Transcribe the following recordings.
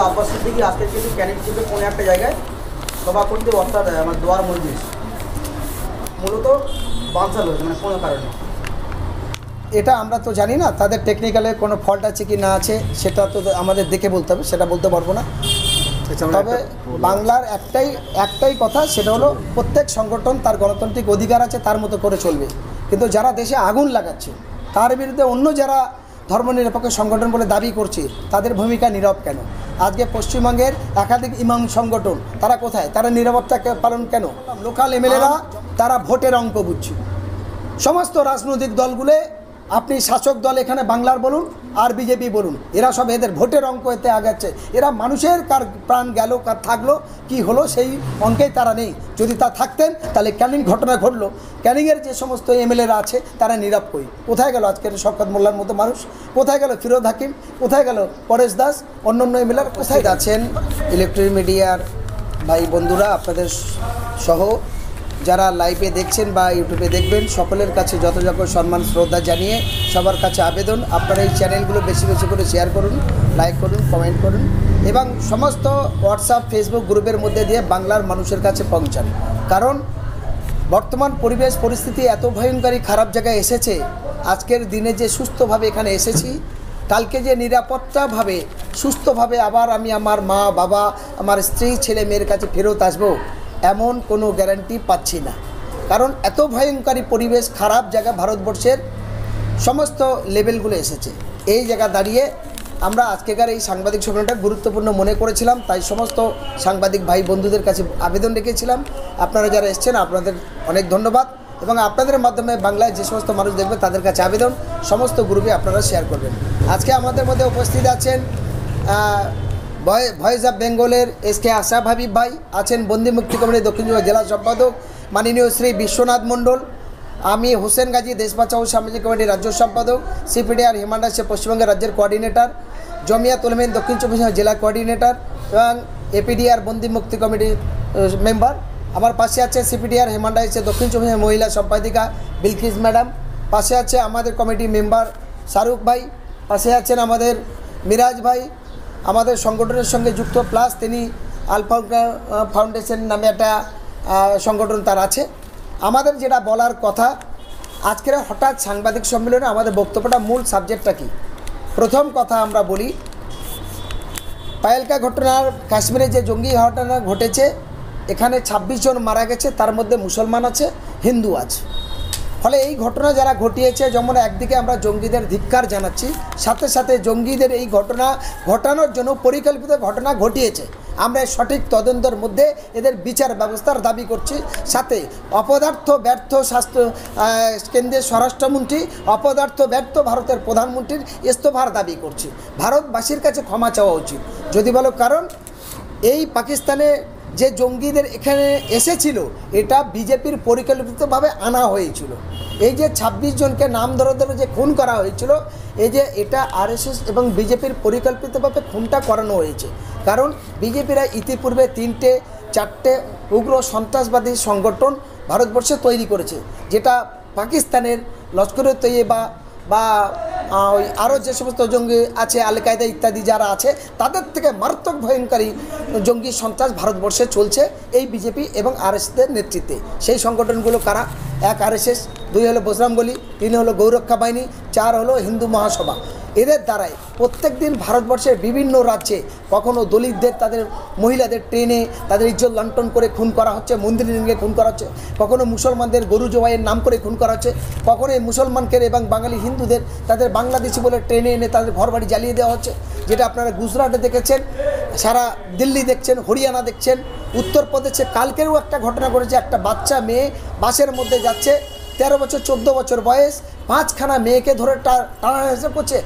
আব্বাস সিদ্দিকী আজকে কিন্তু ক্যানিং থেকে কোনো একটা জায়গায় সভা করতে অর্থাৎ আমার দোয়ার মসজিদ মূলত বানচাল হয়েছে মানে কোনো কারণে। এটা আমরা তো জানি না তাদের টেকনিক্যালে কোনো ফল্ট আছে কি না আছে, সেটা তো আমাদের দেখে বলতে হবে, সেটা বলতে পারবো না। তবে বাংলার একটাই কথা, সেটা হলো প্রত্যেক সংগঠন তার গণতান্ত্রিক অধিকার আছে, তার মতো করে চলবে। কিন্তু যারা দেশে আগুন লাগাচ্ছে তার বিরুদ্ধে অন্য যারা ধর্মনিরপেক্ষ সংগঠন বলে দাবি করছে তাদের ভূমিকা নীরব কেন? আজকে পশ্চিমবঙ্গের একাধিক ইমাম সংগঠন তারা কোথায়? তারা নীরবতা পালন কেন? লোকাল এমএলএরা তারা ভোটের অঙ্ক বুঝছে। সমস্ত রাজনৈতিক দলগুলো, আপনি শাসক দল এখানে বাংলার বলুন আর বিজেপি বলুন, এরা সব এদের ভোটের অঙ্ক এতে আগাচ্ছে। এরা মানুষের কার প্রাণ গেল কার থাকলো কি হলো সেই অঙ্কেই তারা নেই। যদি তা থাকতেন তাহলে ক্যানিং ঘটনা ঘটলো, ক্যানিংয়ের যে সমস্ত এমএলএরা আছে তারা নীরব কই? কোথায় গেল আজকের শওকত মোল্লার মতো মানুষ? কোথায় গেল ফিরোজ হাকিম? কোথায় গেল পরেশ দাস? অন্য এমএলএরা কোথায় আছেন? ইলেকট্রনিক মিডিয়ার ভাই বন্ধুরা, আপনাদের সহ যারা লাইভে দেখছেন বা ইউটিউবে দেখবেন, সকলের কাছে যথাযথ সম্মান শ্রদ্ধা জানিয়ে সবার কাছে আবেদন, আপনারা এই চ্যানেলগুলো বেশি বেশি করে শেয়ার করুন, লাইক করুন, কমেন্ট করুন এবং সমস্ত হোয়াটসঅ্যাপ ফেসবুক গ্রুপের মধ্যে দিয়ে বাংলার মানুষের কাছে পৌঁছান। কারণ বর্তমান পরিবেশ পরিস্থিতি এত ভয়ঙ্করী খারাপ জায়গায় এসেছে, আজকের দিনে যে সুস্থভাবে এখানে এসেছি, কালকে যে নিরাপত্তাভাবে সুস্থভাবে আবার আমি আমার মা বাবা আমার স্ত্রী ছেলে মেয়ের কাছে ফেরত আসবো এমন কোনো গ্যারান্টি পাচ্ছি না। কারণ এত ভয়ঙ্করী পরিবেশ, খারাপ জায়গা ভারতবর্ষের সমস্ত লেভেলগুলো এসেছে। এই জায়গা দাঁড়িয়ে আমরা আজকেকার এই সাংবাদিক সম্মেলনটা গুরুত্বপূর্ণ মনে করেছিলাম, তাই সমস্ত সাংবাদিক ভাই বন্ধুদের কাছে আবেদন রেখেছিলাম। আপনারা যারা এসছেন আপনাদের অনেক ধন্যবাদ এবং আপনাদের মাধ্যমে বাংলায় যে সমস্ত মানুষ দেখবে তাদের কাছে আবেদন, সমস্ত গ্রুপে আপনারা শেয়ার করবেন। আজকে আমাদের মধ্যে উপস্থিত আছেন ভয়েস অফ বেঙ্গলের এসকে আশরাফ হাবিব ভাই, আছেন বন্দি মুক্তি কমিটির দক্ষিণ জেলা সম্পাদক মাননীয় শ্রী বিশ্বনাথ মণ্ডল, আমি হোসেন গাজী দেশ বাঁচাও সামাজিক কমিটির রাজ্য সম্পাদক, সিপিডিআর হিউম্যান রাইটস পশ্চিমবঙ্গের রাজ্যের কোঅর্ডিনেটর, জমিয়াত উলামায়ে দক্ষিণ চব্বিশ পরগনা জেলা কোঅর্ডিনেটর এবং এপিডিআর বন্দি মুক্তি কমিটির মেম্বার। আমার পাশে আছে সিপিডিআর হিউম্যান রাইটসের দক্ষিণ চব্বিশ পরগনা মহিলা সম্পাদিকা বিলকিস ম্যাডাম, পাশে আছে আমাদের কমিটি মেম্বার শাহরুখ ভাই, পাশে আছেন আমাদের মিরাজ ভাই, আমাদের সংগঠনের সঙ্গে যুক্ত, প্লাস তিনি আলফা ফাউন্ডেশন নামে একটা সংগঠন তার আছে। আমাদের যেটা বলার কথা, আজকের হঠাৎ সাংবাদিক সম্মেলনে আমাদের বক্তব্যটা মূল সাবজেক্টটা কি? প্রথম কথা আমরা বলি, পায়েলকা ঘটনার কাশ্মীরে যে জঙ্গি ঘটনা ঘটেছে, এখানে 26 জন মারা গেছে, তার মধ্যে মুসলমান আছে, হিন্দু আছে। ফলে এই ঘটনা যারা ঘটিয়েছে, যেমন একদিকে আমরা জঙ্গিদের ধিক্কার জানাচ্ছি, সাথে সাথে জঙ্গিদের এই ঘটনা ঘটানোর জন্য পরিকল্পিত ঘটনা ঘটিয়েছে, আমরা সঠিক তদন্তের মধ্যে এদের বিচার ব্যবস্থার দাবি করছি। সাথে অপদার্থ ব্যর্থ কেন্দ্রীয় স্বরাষ্ট্রমন্ত্রী, অপদার্থ ব্যর্থ ভারতের প্রধানমন্ত্রীর ইস্তফার দাবি করছি। ভারতবাসীর কাছে ক্ষমা চাওয়া উচিত যদি বলো, কারণ এই পাকিস্তানে যে জঙ্গিদের এখানে এসেছিল এটা বিজেপির পরিকল্পিতভাবে আনা হয়েছিল। এই যে 26 জনকে নাম ধরে ধরে যে খুন করা হয়েছিল, এই যে এটা আরএসএস এবং বিজেপির পরিকল্পিতভাবে খুনটা করানো হয়েছে। কারণ বিজেপিরা ইতিপূর্বে 3-4টে উগ্র সন্ত্রাসবাদী সংগঠন ভারতবর্ষে তৈরি করেছে, যেটা পাকিস্তানের লস্করে তৈয়বা বা ওই আরও যে সমস্ত জঙ্গি আছে আল কায়দা ইত্যাদি যারা আছে, তাদের থেকে মারাত্মক ভয়ঙ্করী জঙ্গি সন্ত্রাস ভারতবর্ষে চলছে এই বিজেপি এবং আরএসএসের নেতৃত্বে। সেই সংগঠনগুলো কারা? 1 আরএসএস, 2 হলো বজরংবলী, 3 হলো গৌরক্ষা বাহিনী, 4 হলো হিন্দু মহাসভা। এদের দ্বারাই প্রত্যেক দিন ভারতবর্ষের বিভিন্ন রাজ্যে কখনও দলিতদের, তাদের মহিলাদের ট্রেনে তাদের ইজ্জত লণ্ঠন করে খুন করা হচ্ছে, মন্দিরে নিয়ে খুন করা হচ্ছে, কখনও মুসলমানদের গরু জবাইয়ের নাম করে খুন করা হচ্ছে, কখনো এই মুসলমানকে এবং বাঙালি হিন্দুদের তাদের বাংলাদেশি বলে ট্রেনে এনে তাদের ঘরবাড়ি জ্বালিয়ে দেওয়া হচ্ছে, যেটা আপনারা গুজরাটে দেখেছেন, সারা দিল্লি দেখছেন, হরিয়ানা দেখছেন, উত্তরপ্রদেশে কালকেরও একটা ঘটনা ঘটেছে। একটা বাচ্চা মেয়ে বাসের মধ্যে যাচ্ছে, 13 বছর 14 বছর বয়স, 5খানা মেয়েকে ধরে টানা করছে,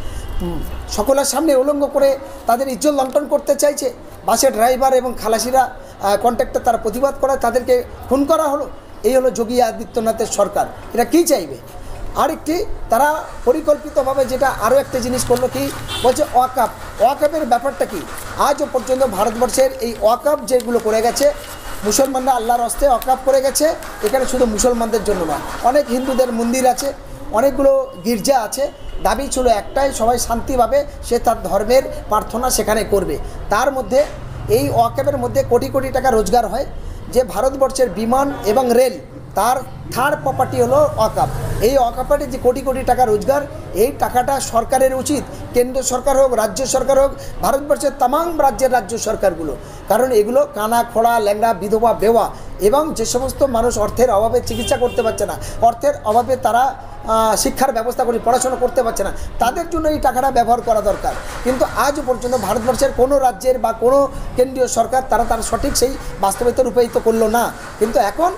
সকলের সামনে উলঙ্গ করে তাদের ইজ্জত লণ্ঠন করতে চাইছে। বাসের ড্রাইভার এবং খালাসিরা কন্ট্রাক্টর তারা প্রতিবাদ করায় তাদেরকে খুন করা হলো। এই হলো যোগী আদিত্যনাথের সরকার। এটা কী চাইবে? আরেকটি তারা পরিকল্পিতভাবে যেটা আরও একটা জিনিস করলো, কি বলছে ওয়াকফ। ওয়াকফের ব্যাপারটা কি? আজও পর্যন্ত ভারতবর্ষের এই ওয়াকফ যেগুলো করে গেছে, মুসলমানরা আল্লাহর হস্তে ওয়াকফ করে গেছে, এখানে শুধু মুসলমানদের জন্য না, অনেক হিন্দুদের মন্দির আছে, অনেকগুলো গির্জা আছে। দাবি ছিল একটাই, সবাই শান্তিভাবে সে তার ধর্মের প্রার্থনা সেখানে করবে। তার মধ্যে এই ওয়াকফের মধ্যে কোটি কোটি টাকা রোজগার হয়। যে ভারতবর্ষের বিমান এবং রেল তার থার্ড প্রপার্টি হলো ওয়াকফ। এই ওয়াকফের যে কোটি কোটি টাকা রোজগার, এই টাকাটা সরকারের উচিত, কেন্দ্র সরকার হোক, রাজ্য সরকার হোক, ভারতবর্ষের তামাম রাজ্যের রাজ্য সরকারগুলো, কারণ এগুলো কানা খোড়া ল্যাংড়া বিধবা বেওয়া এবং যে সমস্ত মানুষ অর্থের অভাবে চিকিৎসা করতে পারছে না, অর্থের অভাবে তারা শিক্ষার ব্যবস্থা করে পড়াশোনা করতে পারছে না, তাদের জন্য এই টাকাটা ব্যবহার করা দরকার। কিন্তু আজ পর্যন্ত ভারতবর্ষের কোনো রাজ্যের বা কোনো কেন্দ্রীয় সরকার তার সঠিক সেই বাস্তবিত রূপায়িত করলো না। কিন্তু এখন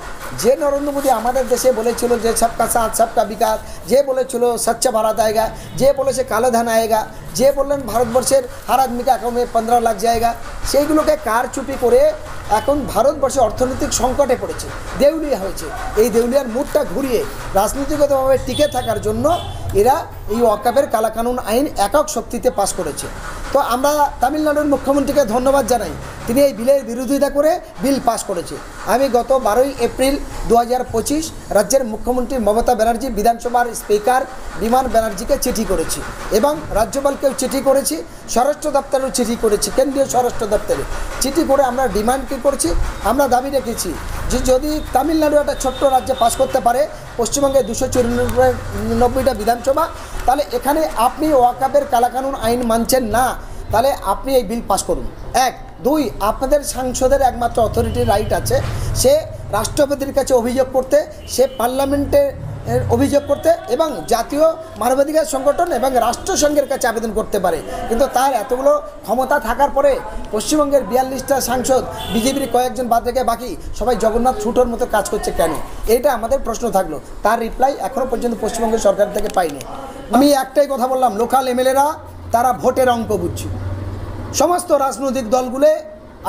যে নরেন্দ্র মোদী আমাদের দেশে বলেছিল যে সবকা সাথ সবকা বিকাশ, যে বলেছিল স্বচ্ছ ভারত আয়েগা, যে বলেছে কালো ধান আয়েগা, যে বললেন ভারতবর্ষের হার আদমিকে অ্যাকাউন্টে 15 লাখ জায়গা, সেইগুলোকে কারচুপি করে এখন ভারতবর্ষে অর্থনৈতিক সংকটে পড়েছে, দেউলিয়া হয়েছে। এই দেউলিয়ার মুখটা ঘুরিয়ে রাজনীতিগতভাবে টিকে থাকার জন্য এরা এই ওয়াকফের কালাকানুন আইন একক শক্তিতে পাশ করেছে। তো আমরা তামিলনাড়ুর মুখ্যমন্ত্রীকে ধন্যবাদ জানাই, তিনি এই বিলের বিরোধিতা করে বিল পাশ করেছে। আমি গত 12 এপ্রিল 2025 রাজ্যের মুখ্যমন্ত্রী মমতা ব্যানার্জি, বিধানসভার স্পিকার বিমান ব্যানার্জিকে চিঠি করেছি এবং রাজ্যপালকেও চিঠি করেছি, স্বরাষ্ট্র দপ্তরেও চিঠি করেছি, কেন্দ্রীয় স্বরাষ্ট্র দপ্তরে চিঠি করে আমরা ডিমান্ড কী করছি, আমরা দাবি রেখেছি যে যদি তামিলনাড়ু একটা ছোট্ট রাজ্যে পাশ করতে পারে পশ্চিমবঙ্গে 294টা বিধানসভা, তাহলে এখানে আপনি ওয়াকফের কালাকানুন আইন মানছেন না, তাহলে আপনি এই বিল পাস করুন। 1, 2, আপনাদের সাংসদের একমাত্র অথরিটির রাইট আছে, সে রাষ্ট্রপতির কাছে অভিযোগ করতে, সে পার্লামেন্টে অভিযোগ করতে এবং জাতীয় মানবাধিকার সংগঠন এবং রাষ্ট্রসংঘের কাছে আবেদন করতে পারে। কিন্তু তার এতগুলো ক্ষমতা থাকার পরে পশ্চিমবঙ্গের 42টা সাংসদ বিজেপির কয়েকজন বাদ রেখে বাকি সবাই জগন্নাথ ছুটোর মতো কাজ করছে কেন? এইটা আমাদের প্রশ্ন থাকলো, তার রিপ্লাই এখনও পর্যন্ত পশ্চিমবঙ্গের সরকার থেকে পাইনি। আমি একটাই কথা বললাম, লোকাল এমএলএরা তারা ভোটের অঙ্ক বুঝছে। সমস্ত রাজনৈতিক দলগুলো,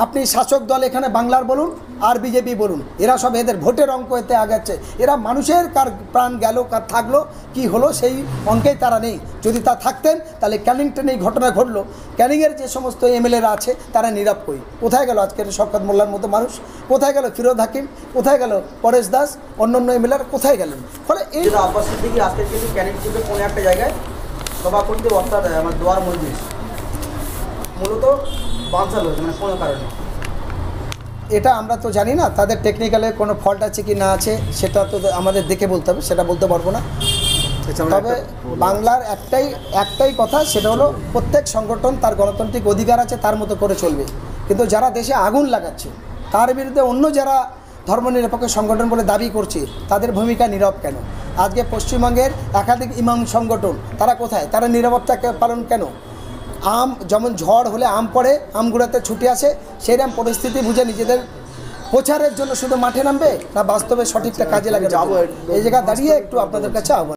আপনি শাসক দল এখানে বাংলার বলুন আর বিজেপি বলুন, এরা সব এদের ভোটের অঙ্ক এতে আগাচ্ছে। এরা মানুষের কার প্রাণ গেল কার থাকলো কি হলো সেই অঙ্কেই তারা নেই। যদি তা থাকতেন তাহলে ক্যানিংটনে এই ঘটনা ঘটলো, ক্যানিংয়ের যে সমস্ত এমএলএরা আছে তারা নীরব কই। কোথায় গেল আজকের শওকত মোল্লার মতো মানুষ? কোথায় গেল ফিরোজ হাকিম? কোথায় গেল পরেশ দাস? অন্যান্য এমএলএরা কোথায় গেলেন? ফলে এই আব্বাস সিদ্দিকী আজকে কিন্তু ক্যানিং থেকে কোনো একটা জায়গায় সভা করতে অর্থাৎ আমার দোয়ার মসজিদ মূলত বানচাল হয়েছে, মানে কোনো কারণে। এটা আমরা তো জানি না তাদের টেকনিক্যালে কোনো ফল্ট আছে কি না আছে, সেটা তো আমাদের দেখে বলতে হবে, সেটা বলতে পারবো না। তবে বাংলার একটাই কথা, সেটা হলো প্রত্যেক সংগঠন তার গণতান্ত্রিক অধিকার আছে, তার মতো করে চলবে। কিন্তু যারা দেশে আগুন লাগাচ্ছে তার বিরুদ্ধে অন্য যারা ধর্মনিরপেক্ষ সংগঠন বলে দাবি করছে তাদের ভূমিকা নীরব কেন? আজকে পশ্চিমবঙ্গের একাধিক ইমাম সংগঠন তারা কোথায়? তারা নীরবতা পালন কেন? যেমন ঝড় হলে আম পড়ে, আমগুলোতে ছুটে আসে, সেইরকম পরিস্থিতি বুঝে নিজেদের প্রচারের জন্য শুধু মাঠে নামবে না বাস্তবে সঠিকটা কাজে লাগে? এই জায়গায় দাঁড়িয়ে একটু আপনাদের কাছে আহ্বান।